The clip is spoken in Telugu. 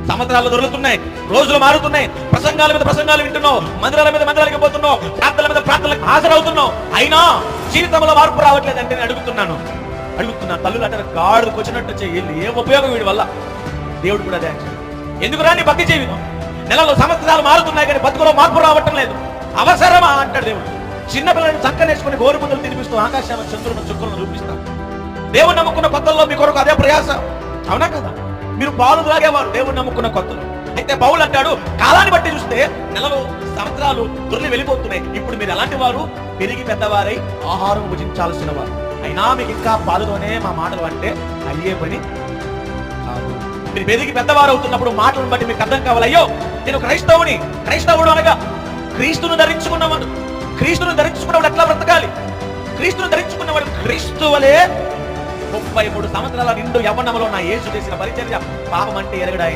సంవత్సరాలు దొరుకుతున్నాయి, రోజులు మారుతున్నాయి, ప్రసంగాల మీద ప్రసంగాలు వింటున్నావు, మందిరాల మీద మందిరాలకి పోతున్నావు, ప్రార్థనల మీద ప్రార్థనలకు హాజరవుతున్నావు, అయినా జీవితంలో మార్పు రావట్లేదంటే నేను అడుగుతున్నాను. తల్లులు అంటే గాడుకు వచ్చినట్టు చెయ్యి, ఏం ఉపయోగం వీడి వల్ల? దేవుడు కూడా అదే అంటాడు. ఎందుకు రాని భక్తి జీవితం? నెలలో సంవత్సరాలు మారుతున్నాయి కానీ బతుకులో మార్పు రావటం లేదు, అవసరమా అంటాడు దేవుడు. చిన్నపిల్లల్ని చక్కనేసుకుని గోరుముద్దలు తినిపిస్తూ ఆకాశాన్ని చంద్రులను చుక్కలను చూపిస్తాం. దేవుడు నమ్ముకున్న కొత్తల్లో మీ కొరకు అదే ప్రయాస, అవునా కదా? మీరు పాలు తాగేవారు దేవుడు నమ్ముకున్న కొత్తలు. అయితే పౌలు అంటాడు, కాలాన్ని బట్టి చూస్తే నెలలు సంవత్సరాలు దొరికి వెళ్ళిపోతున్నాయి, ఇప్పుడు మీరు ఎలాంటి వారు? పెరిగి పెద్దవారై ఆహారం భుజించాల్సిన వారు, అయినా మీకు ఇంకా పాలుతోనే మా మాటలు అంటే అయ్యే పని కాదు. మీరు పెరిగి పెద్దవారు అవుతున్నప్పుడు మాటలను బట్టి మీకు అర్థం కావాలి, అయ్యో నేను క్రైస్తవుని. క్రైస్తవుడు అనగా క్రీస్తును ధరించుకున్నవాడు. క్రీస్తును ధరించుకున్నవాడు ఎట్లా బ్రతకాలి? క్రీస్తును ధరించుకున్నవాడు క్రీస్తు వలే 33 సంవత్సరాల నిండు యవ్వనములో నా యేసు చేసిన పరిచర్య పాపం అంటే ఎరగడాయి.